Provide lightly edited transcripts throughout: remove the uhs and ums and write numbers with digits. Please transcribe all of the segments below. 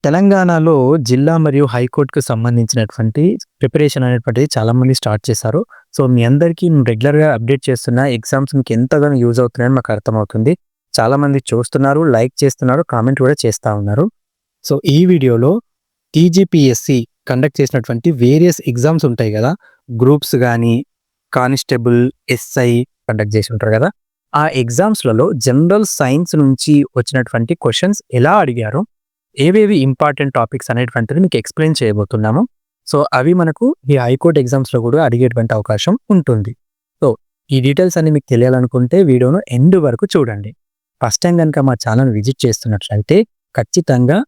తెలంగాణలో జిల్లా మరియు హైకోర్టుకు సంబంధించినటువంటి ప్రిపరేషన్ అనేటువంటిది చాలామంది స్టార్ట్ చేశారు. సో, మీ అందరికీ మేము రెగ్యులర్‌గా అప్డేట్ చేస్తున్న ఎగ్జామ్స్ మీకు ఎంతగానో యూజ్ అవుతున్నాయని మాకు అర్థమవుతుంది. చాలామంది చూస్తున్నారు, లైక్ చేస్తున్నారు, కామెంట్ కూడా చేస్తా ఉన్నారు. సో, ఈ వీడియోలో టీజీపీఎస్సీ కండక్ట్ చేసినటువంటి వేరియస్ ఎగ్జామ్స్ ఉంటాయి కదా! గ్రూప్స్ గానీ, కానిస్టేబుల్, ఎస్ఐ కండక్ట్ చేసి ఉంటారు కదా! ఆ ఎగ్జామ్స్‌లలో జనరల్ సైన్స్ నుంచి వచ్చినటువంటి క్వెషన్స్ ఎలా అడిగారో, ఏవేవి ఇంపార్టెంట్ టాపిక్స్ అనేటువంటిది మీకు ఎక్స్‌ప్లెయిన్ చేయబోతున్నాము. సో, అవి మనకు ఈ హైకోర్ట్ ఎగ్జామ్స్‌లో కూడా అడిగేటువంటి అవకాశం ఉంటుంది. సో, ఈ డీటెయిల్స్ అన్నీ మీకు తెలియాలనుకుంటే వీడియోను ఎండ్ వరకు చూడండి. ఫస్ట్ టైం గనుక మా ఛానల్ విజిట్ చేస్తున్నట్లయితే ఖచ్చితంగా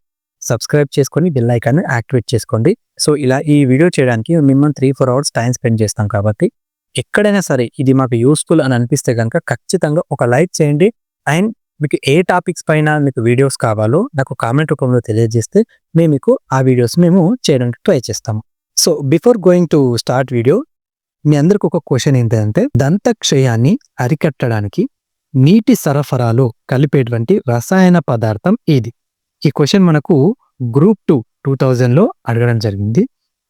సబ్స్క్రైబ్ చేసుకొని బెల్ ఐకాన్‌ని యాక్టివేట్ చేసుకోండి. సో, ఇలా ఈ వీడియో చేయడానికి మినిమమ్ 3-4 అవర్స్ టైం స్పెండ్ చేస్తాం కాబట్టి ఎక్కడైనా సరే ఇది మాకు యూజ్‌ఫుల్ అని అనిపిస్తే గనుక ఖచ్చితంగా ఒక లైక్ చేయండి. అండ్ మీకు ఏ టాపిక్స్ పైన మీకు వీడియోస్ కావాలో నాకు కామెంట్ రూపంలో తెలియజేస్తే మీకు ఆ వీడియోస్ మేము చేయడానికి ట్రై చేస్తాము. So, before going to start video, మీ అందరికి ఒక క్వశ్చన్ ఏంటంటే దంతక్షయాన్ని అరికట్టడానికి నీటి సరఫరాలో కలిపేటువంటి రసాయన పదార్థం ఏది? ఈ క్వశ్చన్ మనకు గ్రూప్ 2 2000లో అడగడం జరిగింది.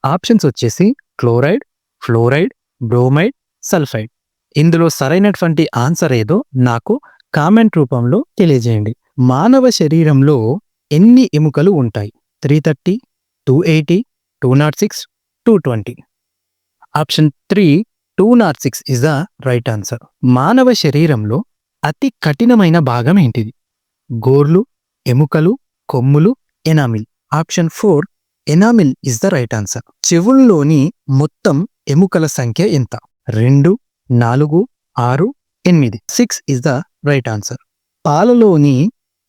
ఆప్షన్స్ వచ్చేసి క్లోరైడ్, ఫ్లోరైడ్, బ్రోమైడ్, సల్ఫైడ్. ఇందులో సరైనటువంటి ఆన్సర్ ఏదో నాకు కామెంట్ రూపంలో తెలియజేయండి. మానవ శరీరంలో ఎన్ని ఎముకలు ఉంటాయి? 330, 280, 206, 220. Option 3 206 is the right answer. మానవ శరీరంలో అతి కఠినమైన భాగం ఏంటిది? గోర్లు, ఎముకలు, కొమ్ములు, enamel. Option 4 enamel is the right answer. చెవుల్లోని మొత్తం ఎముకల సంఖ్య ఎంత? 2, 4, 6, 8. 6 ఇస్ ద రైట్ ఆన్సర్. పాలలోని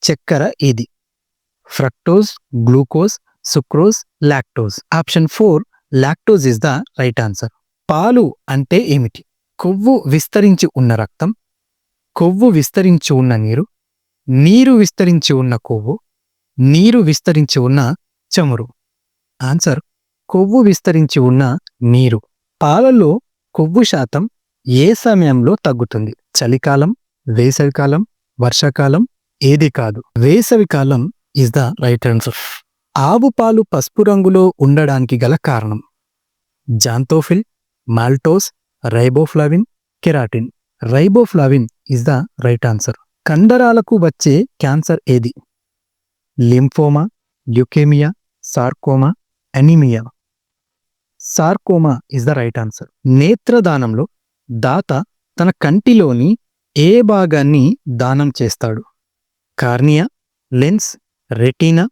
చక్కెర ఏది? Fructose, glucose, sucrose, lactose. Option 4 lactose is the right answer. పాలు అంటే ఏమిటి? కొవ్వు విస్తరించి ఉన్న రక్తం, కొవ్వు విస్తరించి ఉన్న నీరు, నీరు విస్తరించి ఉన్న కొవ్వు, నీరు విస్తరించి ఉన్న చమురు. ఆన్సర్ కొవ్వు విస్తరించి ఉన్న నీరు. పాలలో కొవ్వు శాతం ఏ సమయంలో తగ్గుతుంది? చలికాలం, వేసవికాలం, వర్షాకాలం, ఏది కాదు. వేసవికాలం ఇస్ ద రైట్ ఆన్సర్. ఆవు పాలు పసుపు రంగులో ఉండడానికి గల కారణం? Xanthophyll, maltose, riboflavin, keratin. Riboflavin is the right answer. కండరాలకు వచ్చే క్యాన్సర్ ఏది? Lymphoma, leukaemia, sarcoma, anaemia. Sarcoma is the right answer. నేత్రదానంలో దాత తన కంటిలోని ఏ భాగాన్ని దానం చేస్తాడు? కార్నియా, లెన్స్, రెటీనా,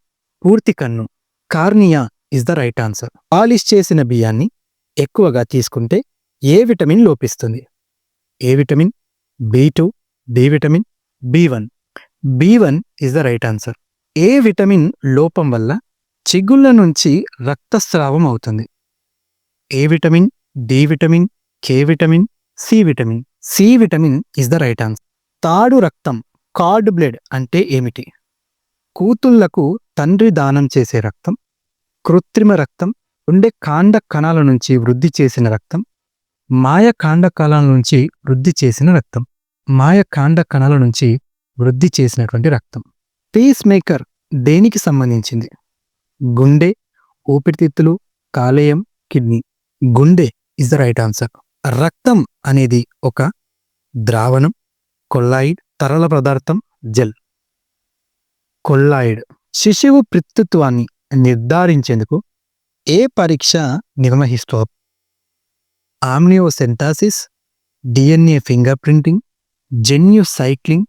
పూర్తి కన్ను. Cornea is the right answer. Polish చేసిన బియ్యాన్ని ఎక్కువగా తీసుకుంటే ఏ విటమిన్ లోపిస్తుంది? A vitamin, B2, D vitamin, B1. B1 is the right answer. ఏ విటమిన్ లోపం వల్ల చిగుళ్ళ నుంచి రక్తస్రావం అవుతుంది? A vitamin, D vitamin, K vitamin, C vitamin. C vitamin is the right answer. తాడు రక్తం, కార్డ్ బ్లడ్ అంటే ఏమిటి? కూతుళ్లకు తండ్రి దానం చేసే రక్తం, కృత్రిమ రక్తం, ఉండే కాండ కణాల నుంచి వృద్ధి చేసిన రక్తం, మాయ కాండ కణాల నుంచి వృద్ధి చేసిన రక్తం. మాయ కాండ కణాల నుంచి వృద్ధి చేసినటువంటి రక్తం. పీస్ మేకర్ దేనికి సంబంధించింది? గుండె, ఊపిరితిత్తులు, కాలేయం, కిడ్నీ. గుండె ఇస్ ద రైట్ ఆన్సర్. రక్తం అనేది ఒక ద్రావణం, కొల్లాయిడ్, తరల పదార్థం, జెల్. కొల్లాయిడ్. శిశువు పితృత్వాన్ని నిర్ధారించేందుకు ఏ పరీక్ష నిర్వహిస్తారు? ఆమ్నియోసెంటాసిస్, డిఎన్ఏ ఫింగర్ ప్రింటింగ్, జన్యు సైక్లింగ్,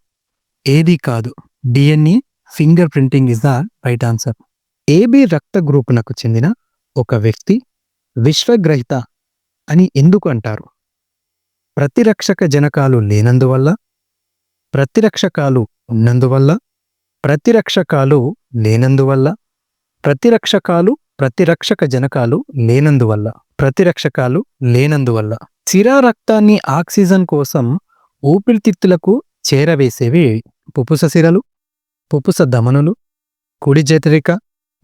ఏది కాదు. DNA finger printing is the right answer. AB రక్త గ్రూపునకు చెందిన ఒక వ్యక్తి విశ్వగ్రహీత అని ఎందుకు అంటారు? ప్రతిరక్షక జనకాలు లేనందువల్ల, ప్రతిరక్షకాలు ఉన్నందువల్ల, ప్రతిరక్షకాలు లేనందువల్ల, ప్రతిరక్షకాలు ప్రతిరక్షక జనకాలు లేనందువల్ల. ప్రతిరక్షకాలు లేనందువల్ల. సిరా రక్తాన్ని ఆక్సిజన్ కోసం ఊపిరితిత్తులకు చేరవేసేవి పుపుస సిరలు, పుపుస ధమనులు, కుడి జఠరిక,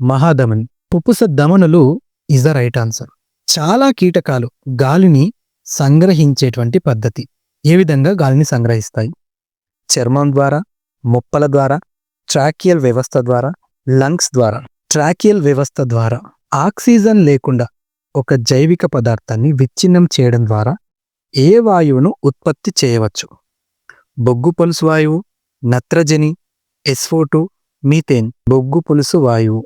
మహాధమని. పుపుస ధమనులు ఇస్ ద రైట్ ఆన్సర్. చాలా కీటకాలు గాలిని సంగ్రహించేటువంటి పద్ధతి. ఏ విధంగా గాలిని సంగ్రహిస్తాయి? చర్మం ద్వారా, మొప్పల ద్వారా, ట్రాకియల్ వ్యవస్థ ద్వారా, లంగ్స్ ద్వారా. ట్రాకియల్ వ్యవస్థ ద్వారా ఆక్సిజన్ లేకుండా ఒక జైవిక పదార్థాన్ని విచ్ఛిన్నం చేయడం ద్వారా ఏ వాయువును ఉత్పత్తి చేయవచ్చు? బొగ్గు పులుసు వాయువు, నత్రజని, SO2, మీథేన్. బొగ్గు పులుసు వాయువు.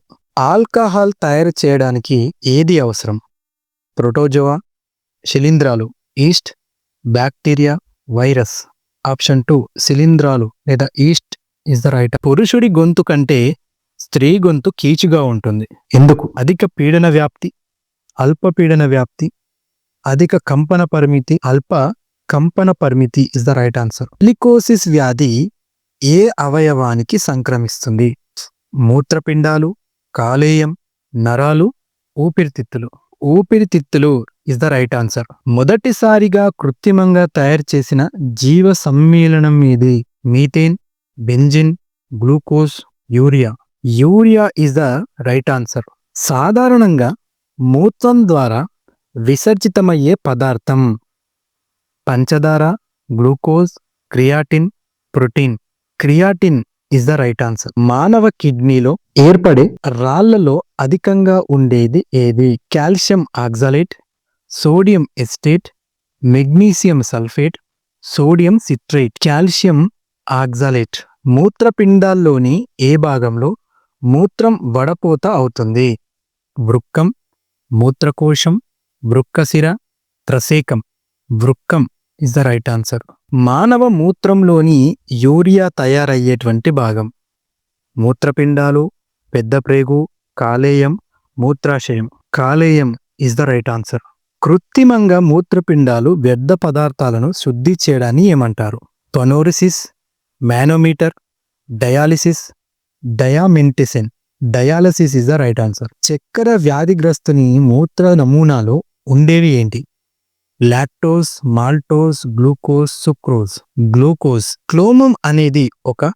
ఆల్కహాల్ తయారు చేయడానికి ఏది అవసరం? ప్రోటోజోవా, శిలీంధ్రాలు, ఈస్ట్, బ్యాక్టీరియా, వైరస్. ఆప్షన్ 2 శిలీంధ్రాలు లేదా ఈస్ట్ ఇస్ ద రైట్. పురుషుడి గొంతు కంటే స్త్రీ గొంతు కీచుగా ఉంటుంది. ఎందుకు? అధిక పీడన వ్యాప్తి, అల్ప పీడన వ్యాప్తి, అధిక కంపన పరిమితి, అల్ప కంపన పరిమితి is the right answer. Silicosis వ్యాధి ఏ అవయవానికి సంక్రమిస్తుంది? మూత్రపిండాలు, కాలేయం, నరాలు, ఊపిరితిత్తులు. ఊపిరితిత్తులు ఇస్ ద రైట్ ఆన్సర్. మొదటిసారిగా కృత్రిమంగా తయారు చేసిన జీవ సమ్మేళనం ఏది? Methane, benzene, glucose, urea. Urea is the right answer. సాధారణంగా మూత్రం ద్వారా విసర్జితమయ్యే పదార్థం? పంచదార, glucose, creatine, protein. Creatine is the right answer. మానవ కిడ్నీలో ఏర్పడే రాళ్లలో అధికంగా ఉండేది ఏది? Calcium oxalate, sodium acetate, magnesium sulphate, sodium citrate. Calcium oxalate. మూత్రపిండాల్లోని ఏ భాగంలో మూత్రం వడపోత అవుతుంది? వృక్కం, మూత్రకోశం, వృక్కశిర, త్రసేకం. వృక్కం ఇస్ ద రైట్ ఆన్సర్. మానవ మూత్రంలోని యూరియా తయారయ్యేటువంటి భాగం? మూత్రపిండాలు, పెద్ద ప్రేగు, కాలేయం, మూత్రాశయం. కాలేయం ఇస్ ద రైట్ ఆన్సర్. కృత్రిమంగా మూత్రపిండాలు వ్యర్థ పదార్థాలను శుద్ధి చేయడాన్ని ఏమంటారు? టొనోరిసిస్, మానోమీటర్, డయాలిసిస్, డయామెంటిసిన్. Dialysis is the right answer. చక్కెర వ్యాధిగ్రస్తుని మూత్ర నమూనాలో ఉండేవి ఏంటి? Lactose, maltose, glucose, sucrose. Glucose. క్లోమం అనేది ఒక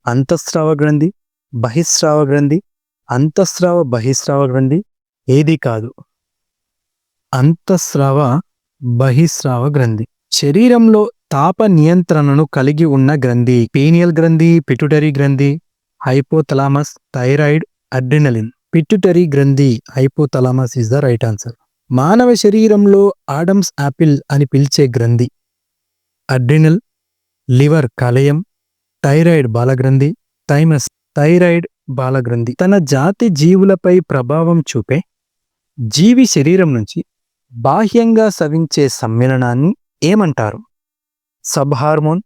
అంతఃస్రావ గ్రంథి, బహిస్రావ గ్రంథి, అంతఃస్రావ బహిస్రావ గ్రంథి. ఏది కాదు? అంతఃస్రావ బహిస్రావ గ్రంథి. శరీరంలో తాప నియంత్రణను కలిగి ఉన్న గ్రంథి? పీనియల్ గ్రంథి, పిట్యూటరీ గ్రంథి, హైపోథలామస్, థైరాయిడ్, అడ్రినలిన్. పిట్యూటరీ గ్రంథి, hypothalamus is the right answer. మానవ శరీరంలో ఆడమ్స్ యాపిల్ అని పిలిచే గ్రంథి? అడ్రినల్, లివర్ కాలేయం, థైరాయిడ్ బాలగ్రంథి, థైమస్. థైరాయిడ్ బాలగ్రంథి. తన జాతి జీవులపై ప్రభావం చూపే జీవి శరీరం నుంచి బాహ్యంగా స్రవించే సమ్మేళనాన్ని ఏమంటారు? Sub hormone,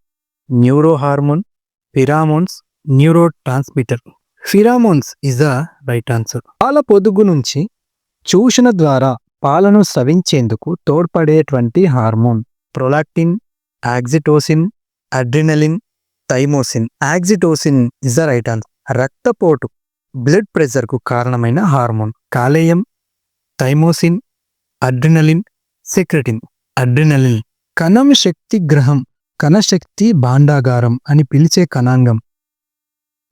neurohormone, pheromones, neurotransmitter. Pheromones is the right answer. పాల పొదుగు నుంచి చూషణ ద్వారా పాలను స్రవించేందుకు తోడ్పడేటువంటి hormone? Prolactin, oxytocin, adrenaline, thymosin. Oxytocin is the right answer. రక్తపోటు, బ్లడ్ ప్రెషర్కు కారణమైన హార్మోన్? కాలేయం, థైమోసిన్, అడ్రినలిన్, సెక్రెటిన్. అడ్రినలిన్. కణం శక్తి గ్రహం, కణశక్తి భాండాగారం అని పిలిచే కణాంగం?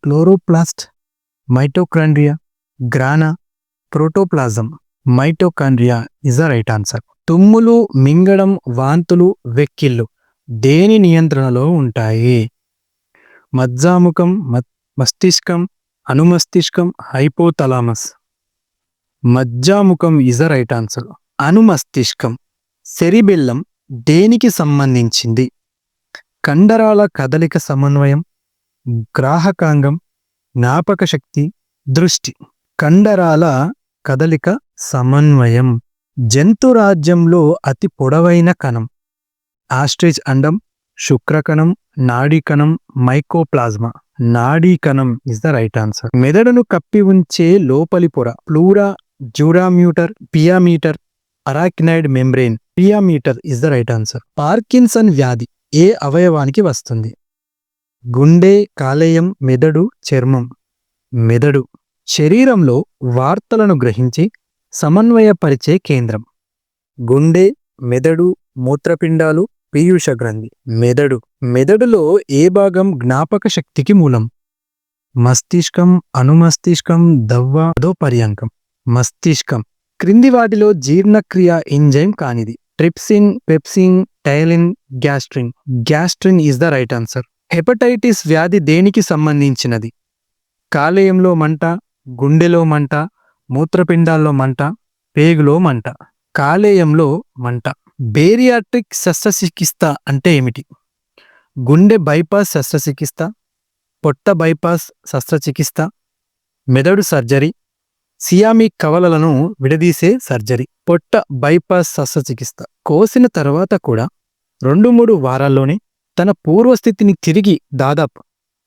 Chloroplast, mitochondria, grana, protoplasm. Mitochondria is the right answer. తుమ్ములు, మింగడం, వాంతులు, వెక్కిళ్ళు దేని నియంత్రణలో ఉంటాయి? మజ్జాముఖం, మస్తిష్కం, అనుమస్తిష్కం, హైపోథలామస్. మజ్జాముఖం ఇస్ ద రైట్ ఆన్సర్. అనుమస్తిష్కం. సెరిబెల్లం దేనికి సంబంధించింది? కండరాల కదలిక సమన్వయం, గ్రాహకాంగం, జ్ఞాపక శక్తి, దృష్టి. కండరాల కదలిక సమన్వయం. జంతురాజ్యంలో అతి పొడవైన కణం? ఆస్ట్రిచ్ అండం, శుక్రకణం, నాడీకణం, మైకోప్లాజ్మా. నాడీకణం ఇస్ ద రైట్ ఆన్సర్. మెదడును కప్పి ఉంచే లోపలి పొర? Pleura, dura mater, pia mater, arachnoid membrane. Pia mater is the right answer. Parkinson వ్యాధి ఏ అవయవానికి వస్తుంది? గుండె, కాలేయం, మెదడు, చర్మం. మెదడు. శరీరంలో వార్తలను గ్రహించి సమన్వయపరిచే కేంద్రం? గుండె, మెదడు, మూత్రపిండాలు, పీయూష గ్రంథి. మెదడు. మెదడులో ఏ భాగం జ్ఞాపక శక్తికి మూలం? మస్తిష్కం, అనుమస్తిష్కం, దవ్వ, అధోపర్యాంకం. మస్తిష్కం. క్రింది వాటిలో జీర్ణక్రియ ఎంజైమ్ కానిది? Trypsin, pepsin, టైలిన్, gastrin. Gastrin is the right answer. Hepatitis వ్యాధి దేనికి సంబంధించినది? కాలేయంలో మంట, గుండెలో మంట, మూత్రపిండాల్లో మంట, పేగులో మంట, కాలేయంలో మంట. బేరియాట్రిక్ శస్త్రచికిత్స అంటే ఏమిటి? గుండె బైపాస్ శస్త్రచికిత్స, పొట్ట బైపాస్ శస్త్రచికిత్స, మెదడు సర్జరీ, సియామిక్ కవలలను విడదీసే సర్జరీ. పొట్ట బైపాస్ శస్త్రచికిత్స కోసిన తర్వాత కూడా 2-3 వారాల్లోనే తన పూర్వస్థితిని తిరిగి దాదాపు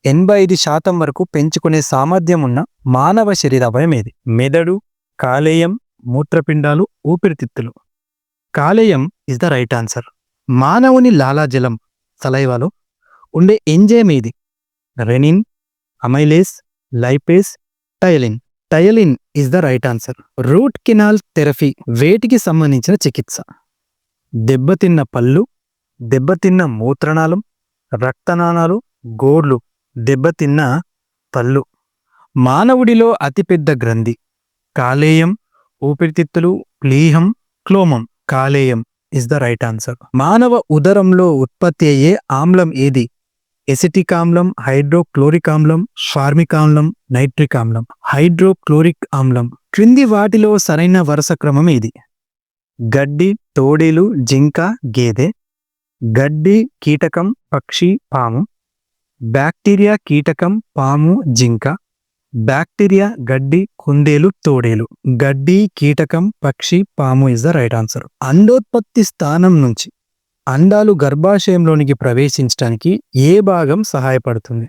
85% వరకు పెంచుకునే సామర్థ్యం ఉన్న మానవ శరీర అవయవం ఏది? మెదడు, కాలేయం, మూత్రపిండాలు, ఊపిరితిత్తులు. కాలేయం ఇస్ ద రైట్ ఆన్సర్. మానవుని లాలాజలం సలైవాలో ఉండే ఎంజైమ్ ఏది? Rennin, amylase, lipase, టైలిన్. టైలిన్ is the right answer. Root canal therapy వేటికి సంబంధించిన చికిత్స? దెబ్బతిన్న పళ్ళు, దెబ్బతిన్న మూత్రనాళం, రక్తనాళాలు, గోర్లు. దెబ్బతిన్న పళ్ళు. మానవుడిలో అతిపెద్ద గ్రంథి? కాలేయం, ఊపిరితిత్తులు, ప్లీహం, క్లోమం. కాలేయం ఇస్ ద రైట్ ఆన్సర్. మానవ ఉదరంలో ఉత్పత్తి అయ్యే ఆమ్లం ఏది? ఎసిటిక్ ఆమ్లం, హైడ్రోక్లోరిక్ ఆమ్లం, ఫార్మిక్ ఆమ్లం, నైట్రిక్ ఆమ్లం. హైడ్రోక్లోరిక్ ఆమ్లం. క్రింది వాటిలో సరైన వరుస క్రమం ఏది? గడ్డి, తోడేలు, జింక, గేదె. గడ్డి కీటకం, పక్షి, పాము. బ్యాక్టీరియా కీటకం, పాము, జింక. బ్యాక్టీరియా, గడ్డి, కుందేలు, తోడేలు. గడ్డి, కీటకం, పక్షి, పాము ఇస్ ద రైట్ ఆన్సర్. అండోత్పత్తి స్థానం నుంచి అండాలు గర్భాశయంలోనికి ప్రవేశించడానికి ఏ భాగం సహాయపడుతుంది?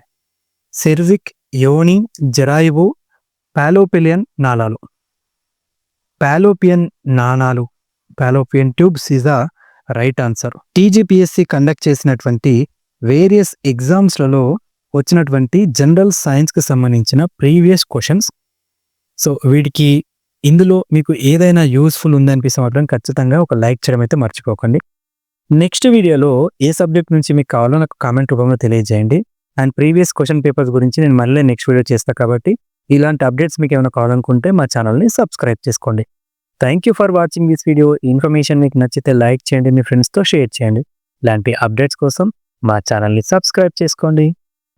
సెర్విక్, యోని, జరాయువు, పాలోపిలియన్ నాళాలు. పాలోపియన్ నాళాలు, fallopian tubes is the right answer. TGPSC conduct చేసినటువంటి వేరియస్ ఎగ్జామ్స్లలో వచ్చినటువంటి జనరల్ సైన్స్కి సంబంధించిన ప్రీవియస్ క్వశ్చన్స్. సో వీటికి ఇందులో మీకు ఏదైనా యూస్ఫుల్ ఉందనిపిస్తే మాత్రం ఖచ్చితంగా ఒక లైక్ చేయడం అయితే మర్చిపోకండి. నెక్స్ట్ వీడియోలో ఏ సబ్జెక్ట్ నుంచి మీకు కావాలో నాకు కామెంట్ రూపంలో తెలియజేయండి. అండ్ ప్రీవియస్ క్వశ్చన్ పేపర్స్ గురించి నేను మళ్ళీ నెక్స్ట్ వీడియో చేస్తాను కాబట్టి ఇలాంటి అప్డేట్స్ మీకు ఏమైనా కావాలనుకుంటే మా ఛానల్ని సబ్స్క్రైబ్ చేసుకోండి. Thank you for watching this video. Information మీకు నచ్చితే లైక్ చేయండి, మీ ఫ్రెండ్స్తో షేర్ చేయండి. ఇలాంటి అప్డేట్స్ కోసం మా ఛానల్ని సబ్స్క్రైబ్ చేసుకోండి.